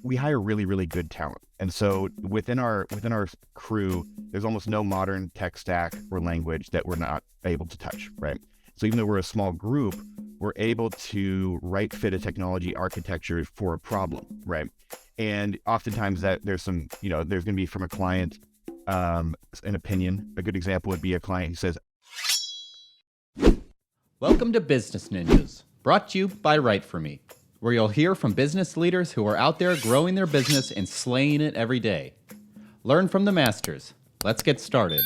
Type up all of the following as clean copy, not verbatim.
we hire really, really good talent. And so within our crew, there's almost no modern tech stack or language that we're not able to touch, right? So even though we're a small group, we're able to fit a technology architecture for a problem, right? And oftentimes that there's some, there's going to be from a client, an opinion. A good example would be a client who says, Welcome to Business Ninjas, brought to you by WriteForMe, where you'll hear from business leaders who are out there growing their business and slaying it every day. Learn from the masters. Let's get started.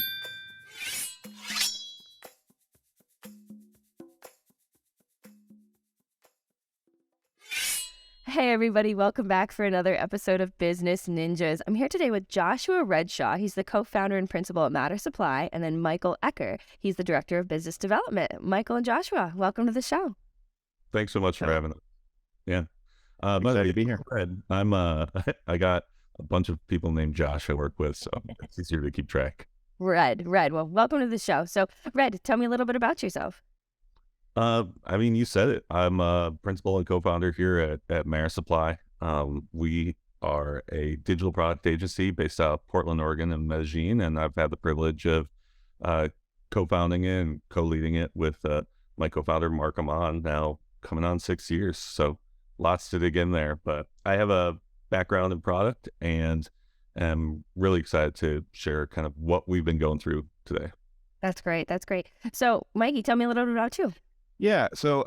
Hey everybody, welcome back for another episode of Business Ninjas. I'm here today with Joshua Redshaw. He's the co-founder and principal at Matter Supply, and then Michael Ecker. He's the director of business development. Michael and Joshua, welcome to the show. Thanks so much for having us. Yeah. excited to be here. I'm I got a bunch of people named Josh I work with, so it's easier to keep track. Red. Well, welcome to the show. So, Red, tell me a little bit about yourself. You said it. I'm a principal and co-founder here at Matter Supply. We are a digital product agency based out of Portland, Oregon, and Medellin, and I've had the privilege of co-founding it and co-leading it with my co-founder Mark Amon, now coming on 6 years. So lots to dig in there, but I have a background in product and am really excited to share kind of what we've been going through today. That's great. So, Mikey, tell me a little bit about you. Yeah. So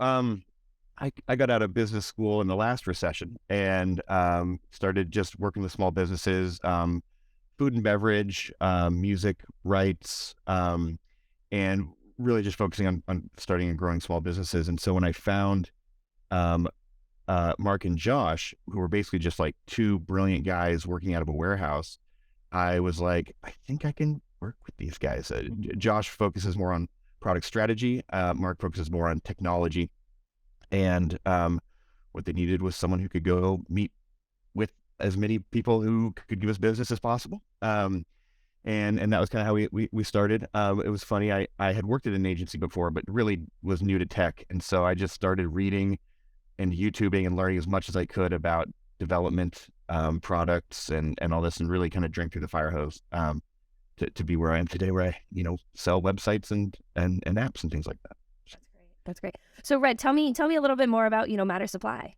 I got out of business school in the last recession and started just working with small businesses, food and beverage, music rights, and really just focusing on starting and growing small businesses. And so when I found Mark and Josh, who were basically just like two brilliant guys working out of a warehouse, I was like, I think I can work with these guys. Josh focuses more on product strategy. Mark focuses more on technology. And what they needed was someone who could go meet with as many people who could give us business as possible. And that was kind of how we started. It was funny. I had worked at an agency before, but really was new to tech. And so I just started reading and YouTubing and learning as much as I could about development, products and all this, and really kind of drank through the fire hose. To be where I am today, where I, sell websites and apps and things like that. That's great. So, Red, tell me a little bit more about, Matter Supply.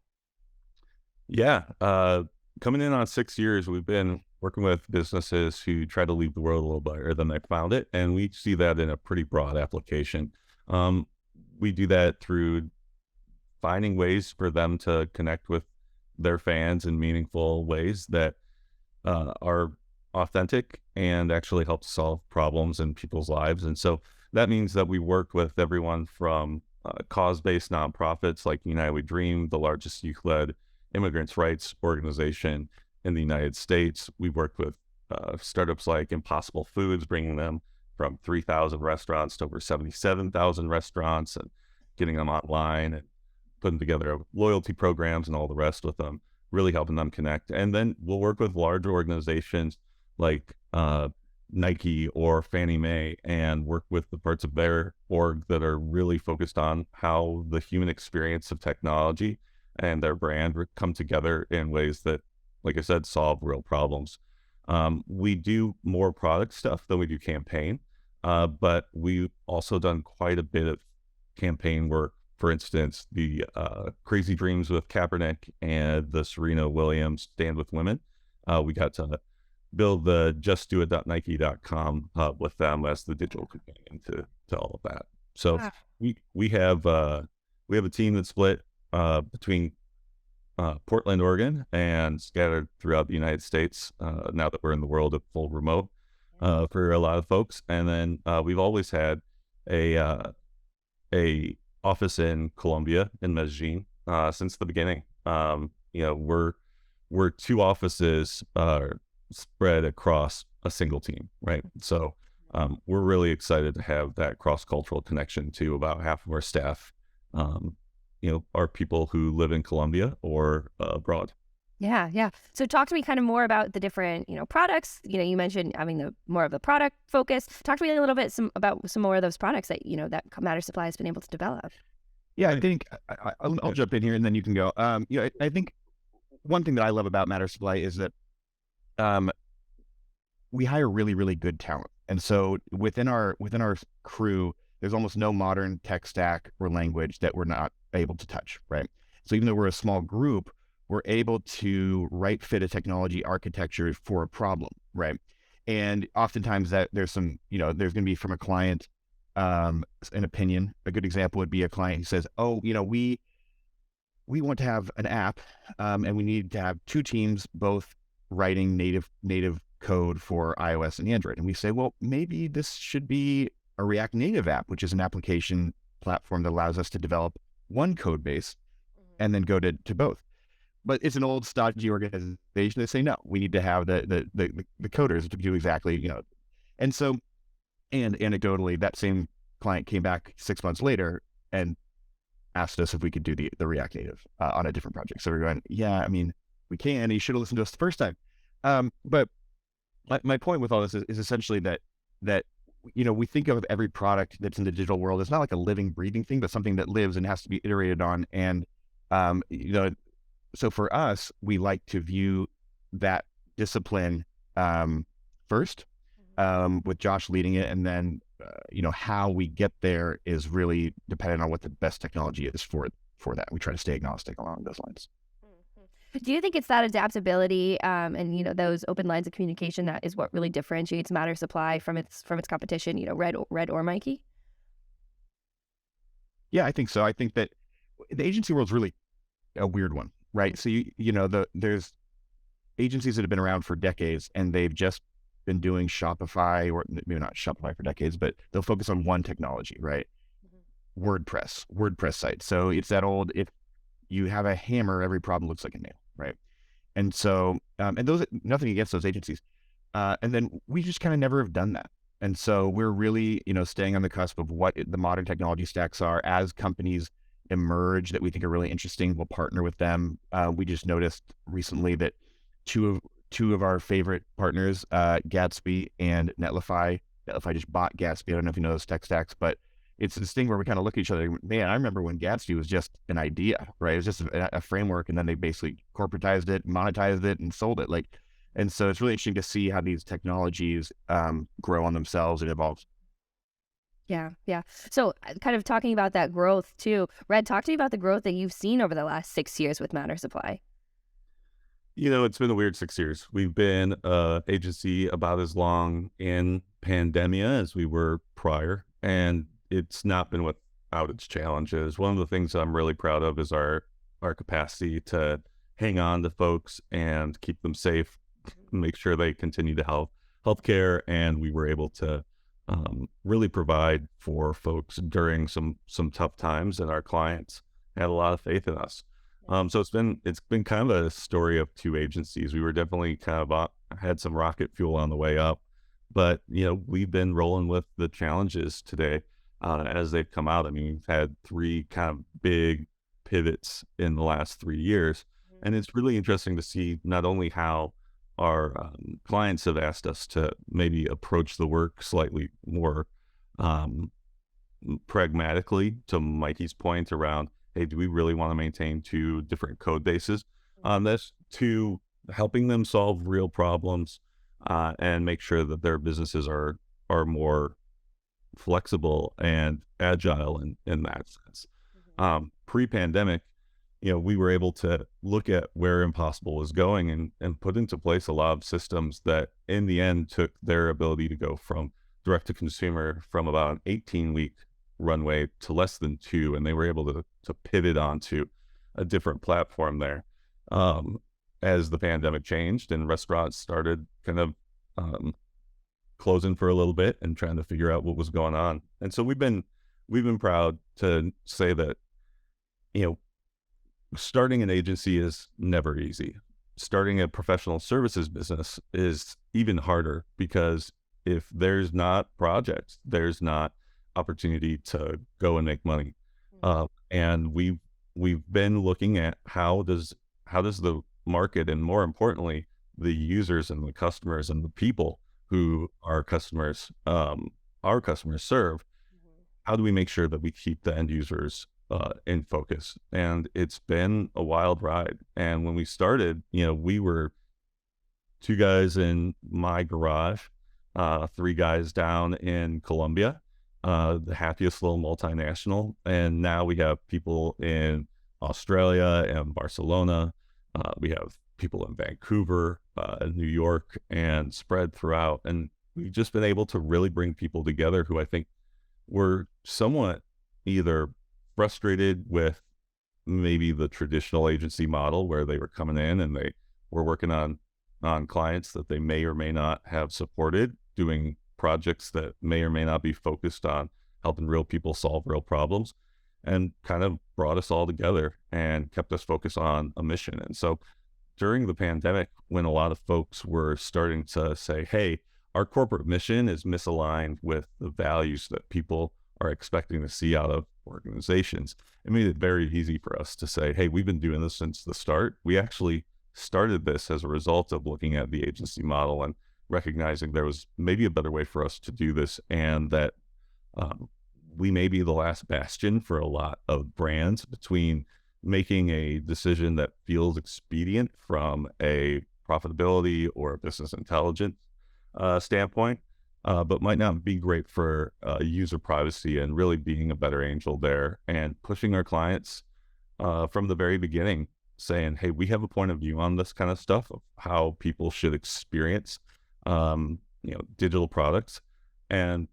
Yeah. Coming in on 6 years, we've been working with businesses who try to leave the world a little better than they found it. And we see that in a pretty broad application. We do that through finding ways for them to connect with their fans in meaningful ways that are authentic and actually help solve problems in people's lives. And so that means that we work with everyone from cause-based nonprofits like United We Dream, the largest youth-led immigrants' rights organization in the United States. We work with startups like Impossible Foods, bringing them from 3,000 restaurants to over 77,000 restaurants and getting them online and putting together loyalty programs and all the rest with them, really helping them connect. And then we'll work with larger organizations like Nike or Fannie Mae and work with the parts of their org that are really focused on how the human experience of technology and their brand come together in ways that, like I said, solve real problems. We do more product stuff than we do campaign, but we've also done quite a bit of campaign work. For instance, the Crazy Dreams with Kaepernick and the Serena Williams Stand With Women. We got to build the justdoit.nike.com with them as the digital companion to all of that. So we have a team that's split between Portland, Oregon, and scattered throughout the United States. Now that we're in the world of full remote for a lot of folks, and then we've always had a office in Colombia in Medellin since the beginning. We're two offices spread across a single team, right? So we're really excited to have that cross-cultural connection to about half of our staff, are people who live in Colombia or abroad. Yeah. So talk to me kind of more about the different, products. You mentioned having more of the product focus. Talk to me a little bit about some more of those products that, that Matter Supply has been able to develop. Yeah, I think I'll jump in here and then you can go. I think one thing that I love about Matter Supply is that um, we hire really, really good talent. And so within our crew, there's almost no modern tech stack or language that we're not able to touch, right? So even though we're a small group, we're able to fit a technology architecture for a problem, right? And oftentimes that there's some, there's going to be from a client, an opinion. A good example would be a client who says, oh, we want to have an app, and we need to have two teams, both writing native code for iOS and Android. And we say, well, maybe this should be a React Native app, which is an application platform that allows us to develop one code base and then go to both. But it's an old stodgy organization. They say, no, we need to have the coders to do exactly, And so, and anecdotally, that same client came back 6 months later and asked us if we could do the React Native on a different project. So we're going, yeah, I mean, we can. You should have listened to us the first time. But my point with all this is essentially that we think of every product that's in the digital world. It's not like a living, breathing thing, but something that lives and has to be iterated on. And so for us, we like to view that discipline first, with Josh leading it, and then how we get there is really dependent on what the best technology is for that. We try to stay agnostic along those lines. Do you think it's that adaptability and those open lines of communication that is what really differentiates Matter Supply from its competition? Red or Mikey? Yeah, I think so. I think that the agency world is really a weird one, right? So there's agencies that have been around for decades, and they've just been doing Shopify, or maybe not Shopify for decades, but they'll focus on one technology, right? WordPress site. So it's that old, if you have a hammer, every problem looks like a nail, right? And so, and those, nothing against those agencies. And then we just kind of never have done that. And so we're really, staying on the cusp of what the modern technology stacks are. As companies emerge that we think are really interesting, we'll partner with them. We just noticed recently that two of our favorite partners, Gatsby and Netlify just bought Gatsby. I don't know if you know those tech stacks, but it's this thing where we kind of look at each other. Man, I remember when Gatsby was just an idea, right? It was just a framework, and then they basically corporatized it, monetized it, and sold it. And so it's really interesting to see how these technologies grow on themselves and evolve. Yeah. So kind of talking about that growth too, Red, talk to me about the growth that you've seen over the last 6 years with Matter Supply. It's been a weird 6 years. We've been an agency about as long in pandemia as we were prior, and it's not been without its challenges. One of the things I'm really proud of is our capacity to hang on to folks and keep them safe, make sure they continue to have healthcare, and we were able to really provide for folks during some tough times, and our clients had a lot of faith in us. So it's been kind of a story of two agencies. We were definitely kind of had some rocket fuel on the way up, but we've been rolling with the challenges today as they've come out. I mean, we've had 3 kind of big pivots in the last 3 years, and it's really interesting to see not only how our clients have asked us to maybe approach the work slightly more pragmatically, to Mikey's point around, hey, do we really want to maintain 2 different code bases on this, to helping them solve real problems and make sure that their businesses are more flexible and agile in that sense. Pre-pandemic, we were able to look at where Impossible was going and put into place a lot of systems that in the end took their ability to go from direct to consumer from about an 18-week runway to less than 2, and they were able to pivot onto a different platform there as the pandemic changed and restaurants started kind of closing for a little bit and trying to figure out what was going on. And so we've been proud to say that starting an agency is never easy. Starting a professional services business is even harder, because if there's not projects, there's not opportunity to go and make money. And we've been looking at how does the market, and more importantly, the users and the customers and the people who our customers serve, how do we make sure that we keep the end users in focus, and it's been a wild ride. And when we started, we were two guys in my garage, three guys down in Colombia, the happiest little multinational. And now we have people in Australia and Barcelona. We have people in Vancouver, New York, and spread throughout. And we've just been able to really bring people together who I think were somewhat either frustrated with maybe the traditional agency model where they were coming in and they were working on clients that they may or may not have supported, doing projects that may or may not be focused on helping real people solve real problems, and kind of brought us all together and kept us focused on a mission. And so during the pandemic, when a lot of folks were starting to say, hey, our corporate mission is misaligned with the values that people are expecting to see out of organizations, it made it very easy for us to say, hey, we've been doing this since the start. We actually started this as a result of looking at the agency model and recognizing there was maybe a better way for us to do this, and that we may be the last bastion for a lot of brands between making a decision that feels expedient from a profitability or a business intelligence standpoint, but might not be great for user privacy, and really being a better angel there and pushing our clients from the very beginning, saying, hey, we have a point of view on this kind of stuff of how people should experience digital products. And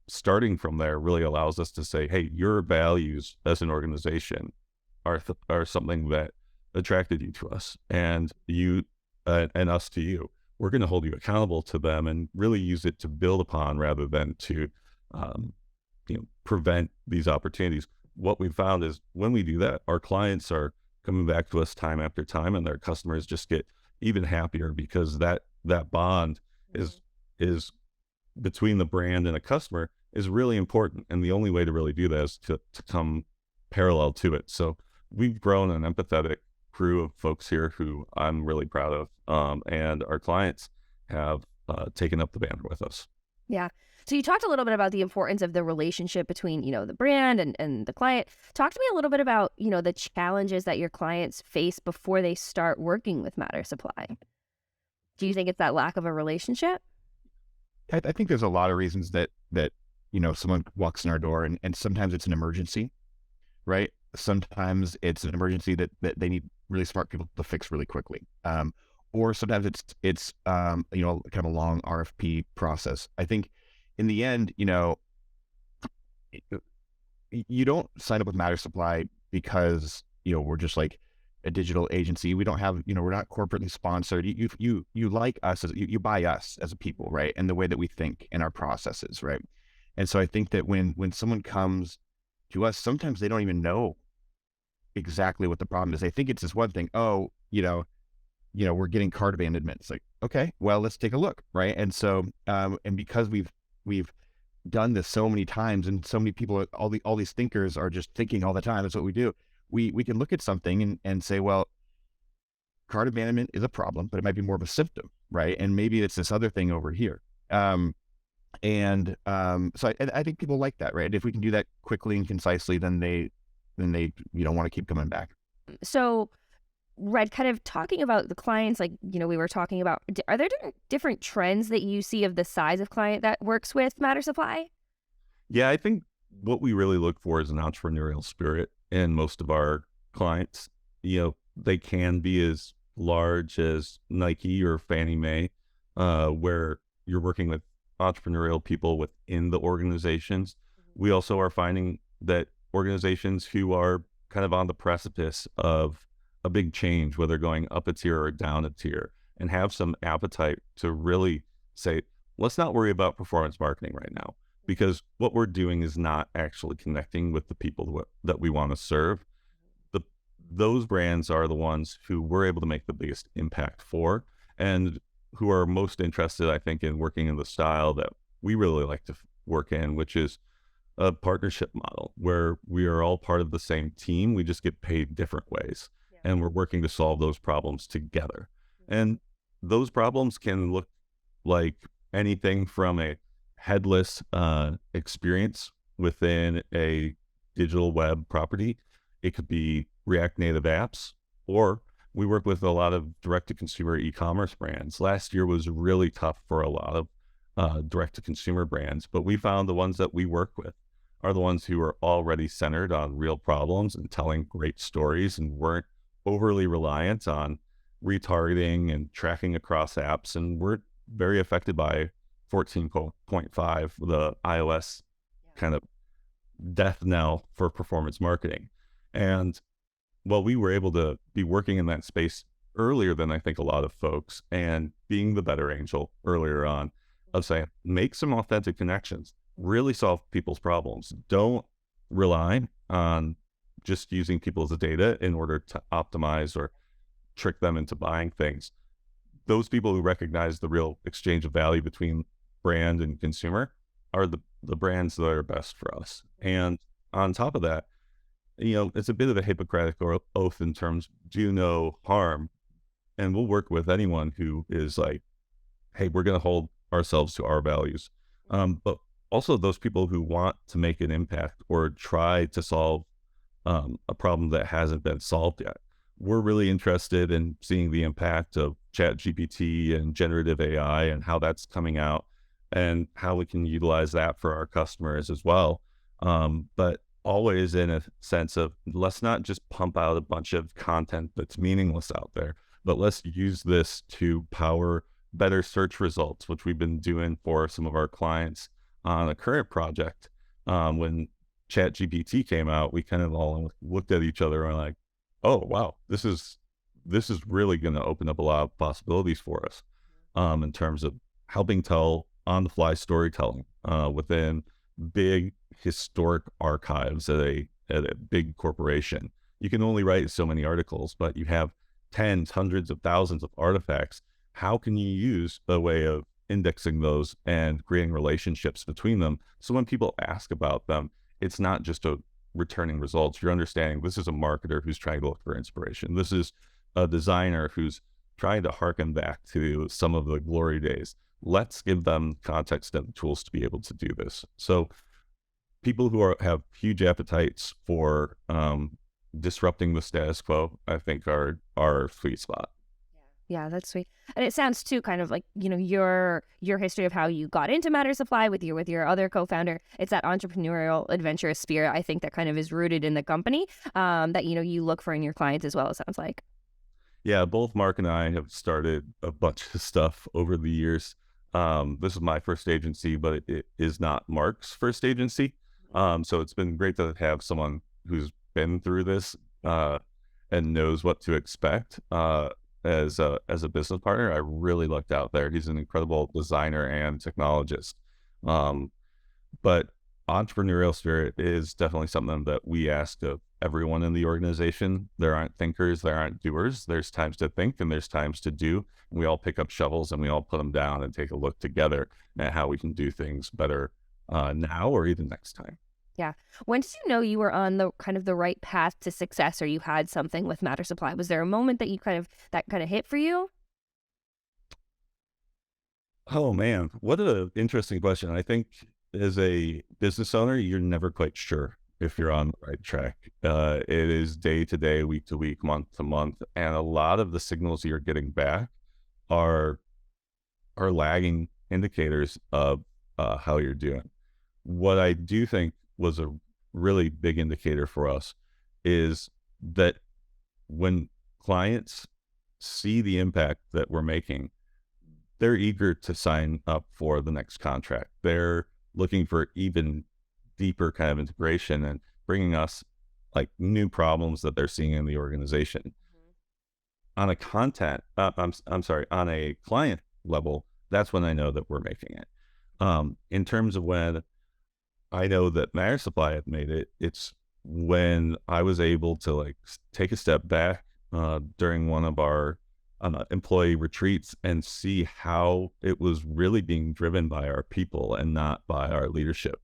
starting from there really allows us to say, hey, your values as an organization are something that attracted you to us, and you and us to you. We're going to hold you accountable to them and really use it to build upon rather than to prevent these opportunities. What we've found is when we do that, our clients are coming back to us time after time, and their customers just get even happier because that bond is between the brand and a customer is really important. And the only way to really do that is to come parallel to it. So we've grown an empathetic crew of folks here who I'm really proud of. And our clients have taken up the banner with us. Yeah. So you talked a little bit about the importance of the relationship between, the brand and the client. Talk to me a little bit about, the challenges that your clients face before they start working with Matter Supply. Do you think it's that lack of a relationship? I think there's a lot of reasons that someone walks in our door, and sometimes it's an emergency, right? Sometimes it's an emergency that they need really smart people to fix really quickly. Or sometimes it's kind of a long RFP process. I think in the end, you don't sign up with Matter Supply because, we're just like a digital agency. We don't have, we're not corporately sponsored. You like us, you buy us as a people, right? And the way that we think and our processes, right? And so I think that when someone comes to us, sometimes they don't even know exactly what the problem is. They think it's this one thing. Oh, we're getting cart abandonment. It's like, okay, well, let's take a look, right? And so, and because we've done this so many times, and so many people, all these thinkers are just thinking all the time. That's what we do. We can look at something and say, well, cart abandonment is a problem, but it might be more of a symptom, right? And maybe it's this other thing over here. So I think people like that, right? If we can do that quickly and concisely, then they want to keep coming back. So, Red, kind of talking about the clients, like, we were talking about, are there different trends that you see of the size of client that works with Matter Supply? Yeah, I think what we really look for is an entrepreneurial spirit in most of our clients. They can be as large as Nike or Fannie Mae, where you're working with entrepreneurial people within the organizations. We also are finding that organizations who are kind of on the precipice of a big change, whether going up a tier or down a tier, and have some appetite to really say, let's not worry about performance marketing right now, because what we're doing is not actually connecting with the people that we want to serve. Those brands are the ones who we're able to make the biggest impact for, and who are most interested, I think, in working in the style that we really like to work in, which is a partnership model where we are all part of the same team. We just get paid different ways, and we're working to solve those problems together. And those problems can look like anything from a headless experience within a digital web property. It could be React Native apps, or we work with a lot of direct-to-consumer e-commerce brands. Last year was really tough for a lot of direct-to-consumer brands, but we found the ones that we work with are the ones who are already centered on real problems and telling great stories and weren't overly reliant on retargeting and tracking across apps. And we're very affected by 14.5, the iOS kind of death knell for performance marketing. And well, we were able to be working in that space earlier than I think a lot of folks, and being the better angel earlier on of saying, make some authentic connections, really solve people's problems. Don't rely on just using people's data in order to optimize or trick them into buying things. Those people who recognize the real exchange of value between brand and consumer are the brands that are best for us. And on top of that, it's a bit of a Hippocratic oath in terms, do no harm. And we'll work with anyone who is like, hey, we're going to hold ourselves to our values. But also those people who want to make an impact or try to solve a problem that hasn't been solved yet. We're really interested in seeing the impact of ChatGPT and generative AI and how that's coming out and how we can utilize that for our customers as well. But always in a sense of, let's not just pump out a bunch of content that's meaningless out there, but let's use this to power better search results, which we've been doing for some of our clients on a current project. When ChatGPT came out, we kind of all looked at each other and like, oh, wow, this is really going to open up a lot of possibilities for us in terms of helping tell on-the-fly storytelling within big historic archives at a big corporation. You can only write so many articles, but you have tens, hundreds of thousands of artifacts. How can you use a way of indexing those and creating relationships between them? So when people ask about them, it's not just a returning results. You're understanding this is a marketer who's trying to look for inspiration. This is a designer who's trying to harken back to some of the glory days. Let's give them context and tools to be able to do this. So people who have huge appetites for disrupting the status quo, I think are our sweet spot. Yeah, that's sweet. And it sounds too kind of like, your history of how you got into Matter Supply with your other co-founder. It's that entrepreneurial, adventurous spirit, I think, that kind of is rooted in the company that, you look for in your clients as well, it sounds like. Yeah, both Mark and I have started a bunch of stuff over the years. This is my first agency, but it is not Mark's first agency. So it's been great to have someone who's been through this and knows what to expect. As a business partner, I really lucked out there. He's an incredible designer and technologist. But entrepreneurial spirit is definitely something that we ask of everyone in the organization. There aren't thinkers, there aren't doers. There's times to think and there's times to do. We all pick up shovels and we all put them down and take a look together at how we can do things better now or even next time. Yeah. When did you know you were on the kind of the right path to success, or you had something with Matter Supply? Was there a moment that that kind of hit for you? Oh man, what an interesting question. I think as a business owner, you're never quite sure if you're on the right track. It is day to day, week to week, month to month, and a lot of the signals you're getting back are lagging indicators of how you're doing. What I do think was a really big indicator for us is that when clients see the impact that we're making, they're eager to sign up for the next contract. They're looking for even deeper kind of integration and bringing us like new problems that they're seeing in the organization. On a on a client level, that's when I know that we're making it. In terms of when I know that Matter Supply had made it, it's when I was able to take a step back during one of our employee retreats and see how it was really being driven by our people and not by our leadership.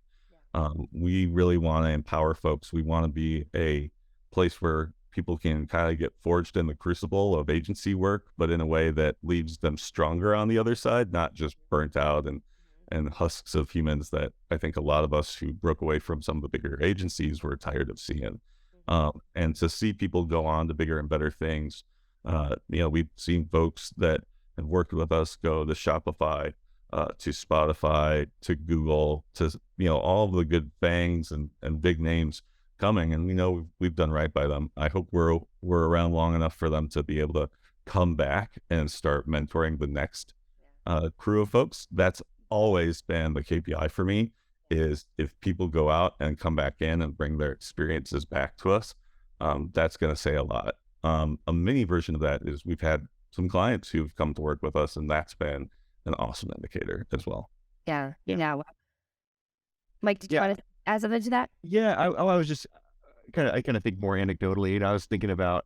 We really want to empower folks. We want to be a place where people can kind of get forged in the crucible of agency work, but in a way that leaves them stronger on the other side, not just burnt out and and husks of humans that I think a lot of us who broke away from some of the bigger agencies were tired of seeing. And to see people go on to bigger and better things, we've seen folks that have worked with us go to Shopify, to Spotify, to Google, to, all of the good fangs and big names coming. And we know we've done right by them. I hope we're around long enough for them to be able to come back and start mentoring the next crew of folks. That's always been the KPI for me, is if people go out and come back in and bring their experiences back to us, that's going to say a lot. A mini version of that is we've had some clients who've come to work with us, and that's been an awesome indicator as well. Yeah. Mike, did you want to add something to that? Yeah, I was just I kind of think more anecdotally, and I was thinking about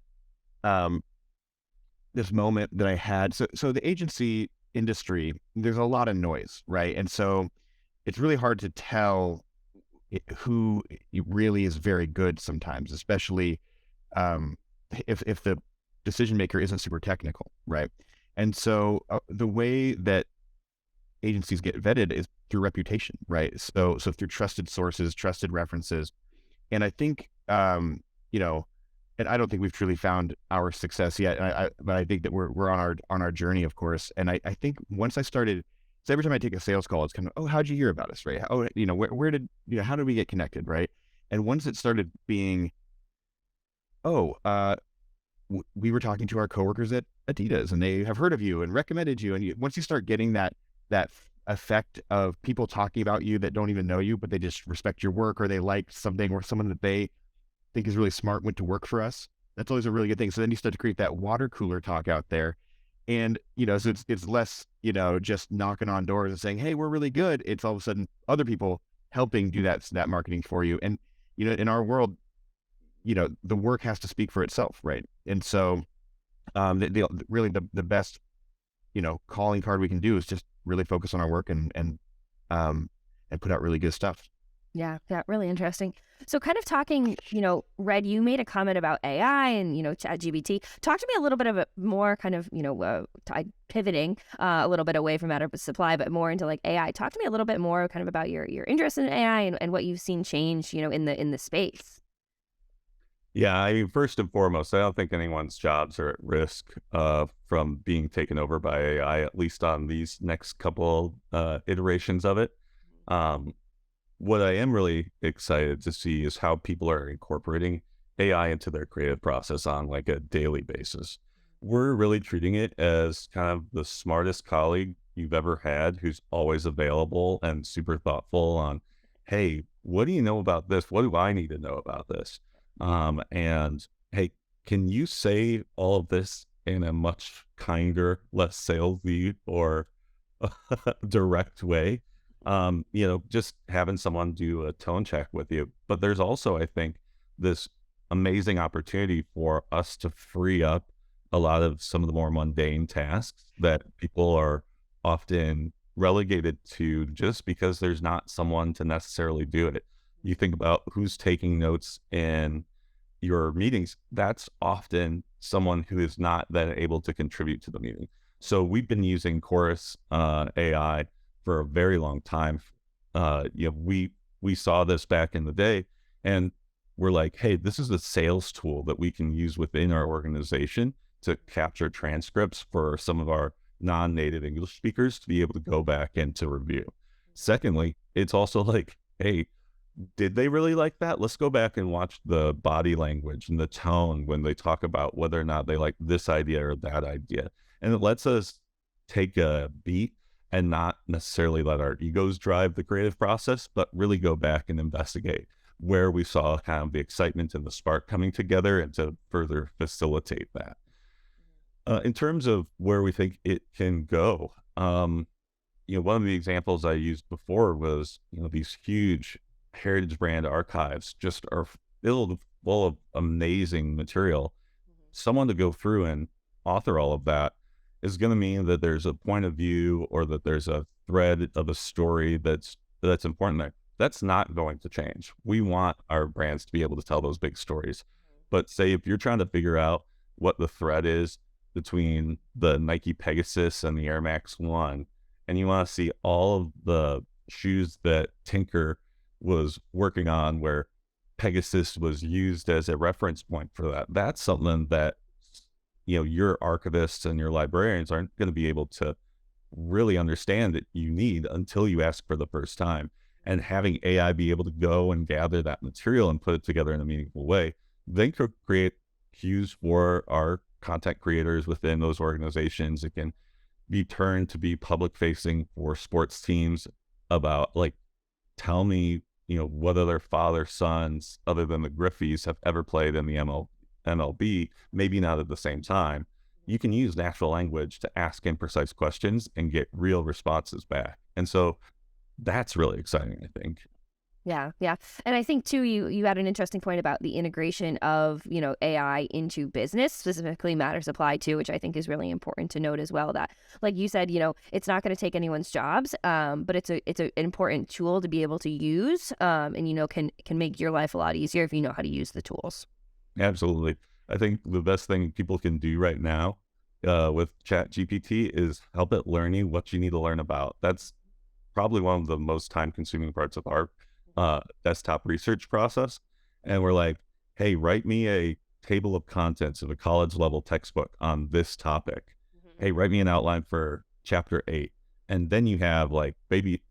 this moment that I had. So the agency industry, there's a lot of noise, right? And so it's really hard to tell who really is very good sometimes, especially if the decision maker isn't super technical, right? And so the way that agencies get vetted is through reputation, right? So through trusted sources, trusted references. And I think, and I don't think we've truly found our success yet. But I think that we're on our journey, of course. And I think once I started, so every time I take a sales call, it's kind of, oh, how'd you hear about us, right? Oh, where did, how did we get connected, right? And once it started being, we were talking to our coworkers at Adidas, and they have heard of you and recommended you. And once you start getting that effect of people talking about you that don't even know you, but they just respect your work, or they like something, or someone that they think is really smart went to work for us, that's always a really good thing. So then you start to create that water cooler talk out there. And, so it's less, just knocking on doors and saying, hey, we're really good. It's all of a sudden other people helping do that marketing for you. And, in our world, the work has to speak for itself, right? And so really the best, calling card we can do is just really focus on our work and put out really good stuff. Yeah, really interesting. So kind of talking, Red, you made a comment about AI and, ChatGPT. Talk to me a little bit more kind of, pivoting a little bit away from matter supply, but more into like AI. Talk to me a little bit more kind of about your interest in AI and what you've seen change, in the space. Yeah, I mean, first and foremost, I don't think anyone's jobs are at risk from being taken over by AI, at least on these next couple iterations of it. What I am really excited to see is how people are incorporating AI into their creative process on like a daily basis. We're really treating it as kind of the smartest colleague you've ever had, who's always available and super thoughtful on, hey, what do you know about this? What do I need to know about this? And hey, can you say all of this in a much kinder, less salesy or direct way? Just having someone do a tone check with you. But there's also, I think, this amazing opportunity for us to free up a lot of some of the more mundane tasks that people are often relegated to just because there's not someone to necessarily do it. You think about who's taking notes in your meetings, that's often someone who is not then able to contribute to the meeting. So we've been using Chorus AI for a very long time. We saw this back in the day, and we're like, hey, this is a sales tool that we can use within our organization to capture transcripts for some of our non-native English speakers to be able to go back and to review. Secondly, it's also like, hey, did they really like that? Let's go back and watch the body language and the tone when they talk about whether or not they like this idea or that idea. And it lets us take a beat and not necessarily let our egos drive the creative process, but really go back and investigate where we saw kind of the excitement and the spark coming together and to further facilitate that. In terms of where we think it can go, one of the examples I used before was, these huge heritage brand archives just are filled full of amazing material. Someone to go through and author all of that is going to mean that there's a point of view or that there's a thread of a story that's important there. That's not going to change. We want our brands to be able to tell those big stories. But say if you're trying to figure out what the thread is between the Nike Pegasus and the Air Max 1, and you want to see all of the shoes that Tinker was working on, where Pegasus was used as a reference point for that, that's something that, your archivists and your librarians aren't going to be able to really understand that you need until you ask for the first time. And having AI be able to go and gather that material and put it together in a meaningful way, they could create cues for our content creators within those organizations. It can be turned to be public facing for sports teams about, like, tell me, what other father sons other than the Griffeys have ever played in the MLB, maybe not at the same time. You can use natural language to ask imprecise questions and get real responses back. And so that's really exciting, I think. Yeah. And I think too, you had an interesting point about the integration of, AI into business, specifically matter supply too, which I think is really important to note as well. That, like you said, it's not going to take anyone's jobs, but it's an important tool to be able to use, and can make your life a lot easier if you know how to use the tools. Absolutely. I think the best thing people can do right now with ChatGPT is help it learn you what you need to learn about. That's probably one of the most time-consuming parts of our desktop research process. And we're like, hey, write me a table of contents of a college-level textbook on this topic. Hey, write me an outline for chapter 8. And then you have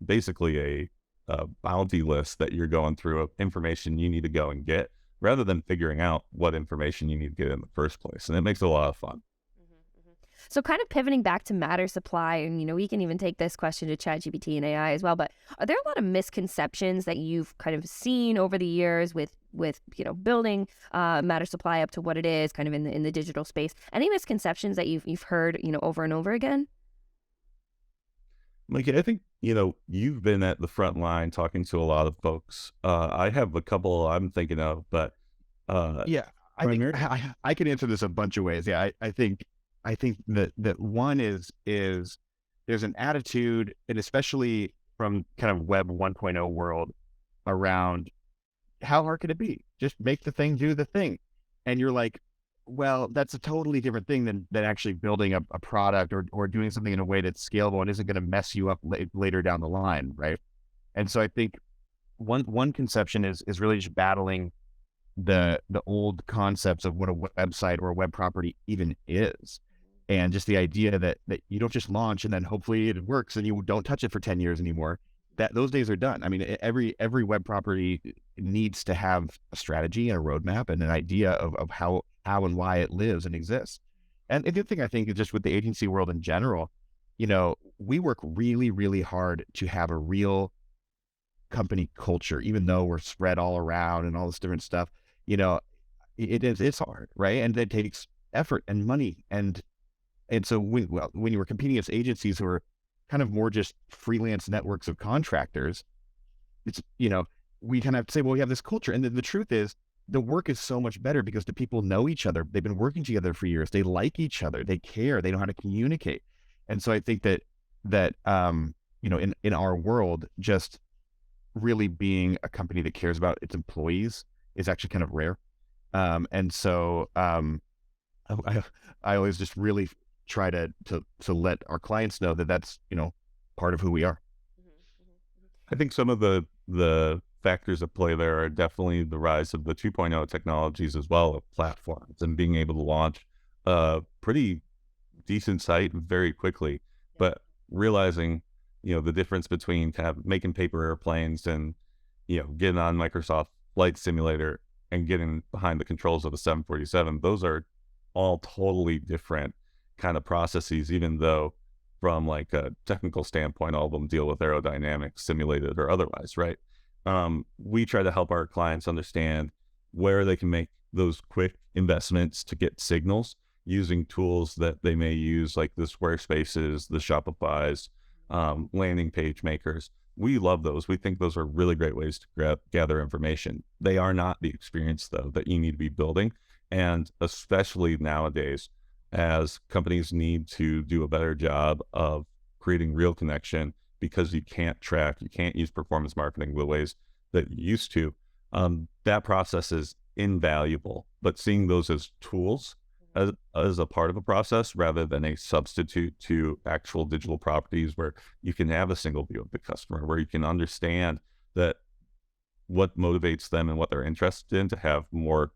basically a bounty list that you're going through of information you need to go and get, rather than figuring out what information you need to get in the first place. And it makes it a lot of fun. So kind of pivoting back to matter supply, and we can even take this question to ChatGPT and AI as well, but are there a lot of misconceptions that you've kind of seen over the years with building matter supply up to what it is kind of in the digital space? Any misconceptions that you've heard, over and over again? Mike, I think, you've been at the front line talking to a lot of folks. I have a couple I'm thinking of, but yeah, I think I can answer this a bunch of ways. Yeah, I think that one is there's an attitude, and especially from kind of Web 1.0 world, around how hard could it be? Just make the thing do the thing. And you're like, well, that's a totally different thing than actually building a product or doing something in a way that's scalable and isn't going to mess you up later down the line, right? And so I think one conception is really just battling the old concepts of what a website or a web property even is. And just the idea that you don't just launch and then hopefully it works and you don't touch it for 10 years anymore. That those days are done. I mean, every web property needs to have a strategy and a roadmap and an idea of how and why it lives and exists. And the good thing I think is just with the agency world in general, we work really, really hard to have a real company culture, even though we're spread all around and all this different stuff. It's hard, right? And it takes effort and money and so when you were competing against agencies who are kind of more just freelance networks of contractors, it's, we kind of have to say, well, we have this culture. And the truth is the work is so much better because the people know each other. They've been working together for years. They like each other. They care. They know how to communicate. And so I think that in our world, just really being a company that cares about its employees is actually kind of rare. And so I always just really try to let our clients know that that's, part of who we are. I think some of the factors at play there are definitely the rise of the 2.0 technologies as well, of platforms and being able to launch a pretty decent site very quickly, but realizing, the difference between kind of making paper airplanes and, getting on Microsoft Flight Simulator and getting behind the controls of a 747, those are all totally different kind of processes, even though from like a technical standpoint, all of them deal with aerodynamics, simulated or otherwise, right? We try to help our clients understand where they can make those quick investments to get signals using tools that they may use, like the Squarespaces, the Shopifys, landing page makers. We love those. We think those are really great ways to gather information. They are not the experience, though, that you need to be building. And especially nowadays, as companies need to do a better job of creating real connection, because you can't use performance marketing the ways that you used to. That process is invaluable, but seeing those as tools as a part of a process rather than a substitute to actual digital properties where you can have a single view of the customer, where you can understand that what motivates them and what they're interested in to have more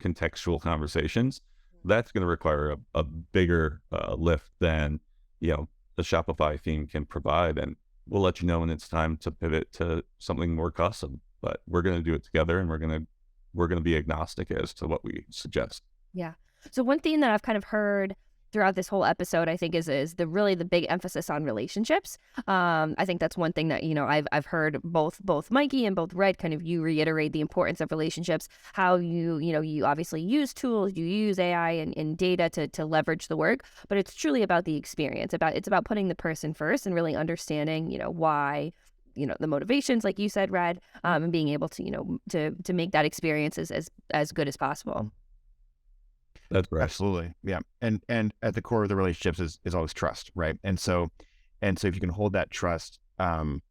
contextual conversations. That's going to require a bigger lift than, the Shopify theme can provide. And we'll let you know when it's time to pivot to something more custom, but we're going to do it together, and we're going to be agnostic as to what we suggest. Yeah. So one thing that I've kind of heard throughout this whole episode, I think, is the big emphasis on relationships. I think that's one thing that, I've heard both Mikey and both Red kind of you reiterate the importance of relationships, how you obviously use tools, you use AI and data to leverage the work, but it's truly about the experience, it's about putting the person first and really understanding, why, the motivations, like you said, Red, and being able to, to make that experience as good as possible. That's right. Absolutely. Yeah. And at the core of the relationships is always trust. Right. And so if you can hold that trust, and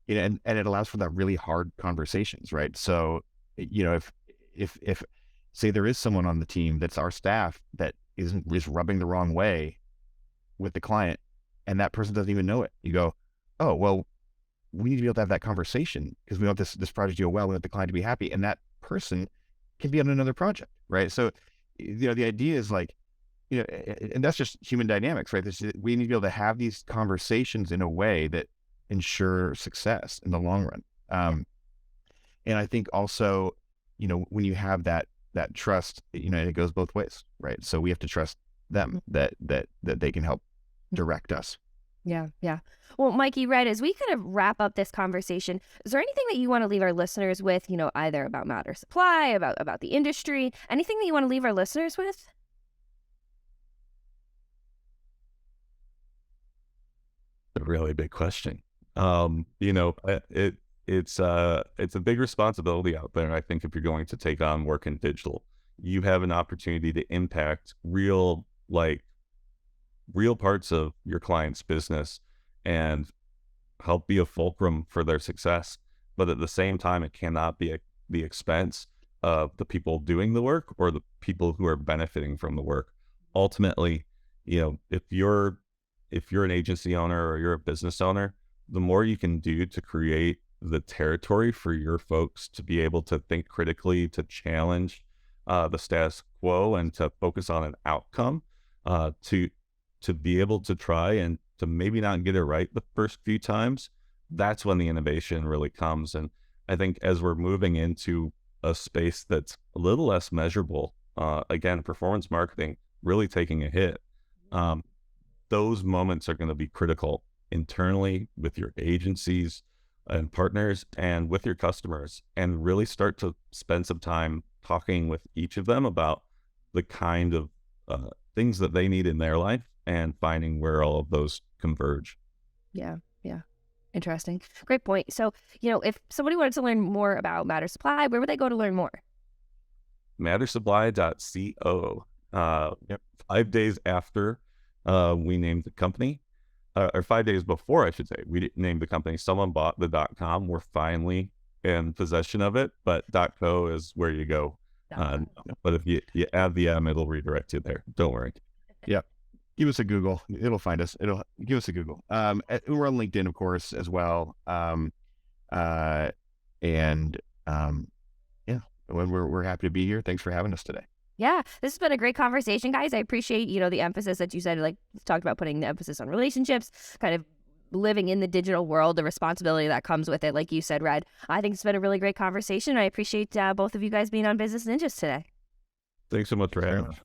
it allows for that really hard conversations. Right. So, if say there is someone on the team that's our staff that is rubbing the wrong way with the client, and that person doesn't even know it, you go, oh, well, we need to be able to have that conversation because we want this project to go well. We want the client to be happy. And that person can be on another project. Right. So, the idea is like, and that's just human dynamics, right? We need to be able to have these conversations in a way that ensure success in the long run. And I think also, when you have that trust, it goes both ways, right? So we have to trust them that they can help direct us. Yeah. Yeah. Well, Mikey, Red, as we kind of wrap up this conversation, is there anything that you want to leave our listeners with, either about Matter Supply, about the industry, anything that you want to leave our listeners with? A really big question. It's a big responsibility out there. I think if you're going to take on work in digital, you have an opportunity to impact real parts of your client's business and help be a fulcrum for their success. But at the same time, it cannot be at the expense of the people doing the work or the people who are benefiting from the work. Ultimately, if you're an agency owner or you're a business owner, the more you can do to create the territory for your folks to be able to think critically, to challenge the status quo, and to focus on an outcome, to be able to try and to maybe not get it right the first few times, that's when the innovation really comes. And I think as we're moving into a space that's a little less measurable, again, performance marketing really taking a hit, those moments are going to be critical internally with your agencies and partners and with your customers, and really start to spend some time talking with each of them about the kind of things that they need in their life and finding where all of those converge. Yeah. Interesting. Great point. So, if somebody wanted to learn more about Matter Supply, where would they go to learn more? Mattersupply.co. 5 days after we named the company, or 5 days before, I should say, we named the company, someone bought the .com. We're finally in possession of it, but .co is where you go. But if you add the M, it'll redirect you there. Don't worry. Yeah. Give us a Google. It'll find us. Give us a Google. We're on LinkedIn, of course, as well. Yeah, we're happy to be here. Thanks for having us today. Yeah, this has been a great conversation, guys. I appreciate, the emphasis that you said, like talked about putting the emphasis on relationships, kind of living in the digital world, the responsibility that comes with it. Like you said, Red, I think it's been a really great conversation. I appreciate both of you guys being on Business Ninjas today. Thanks so much for having us.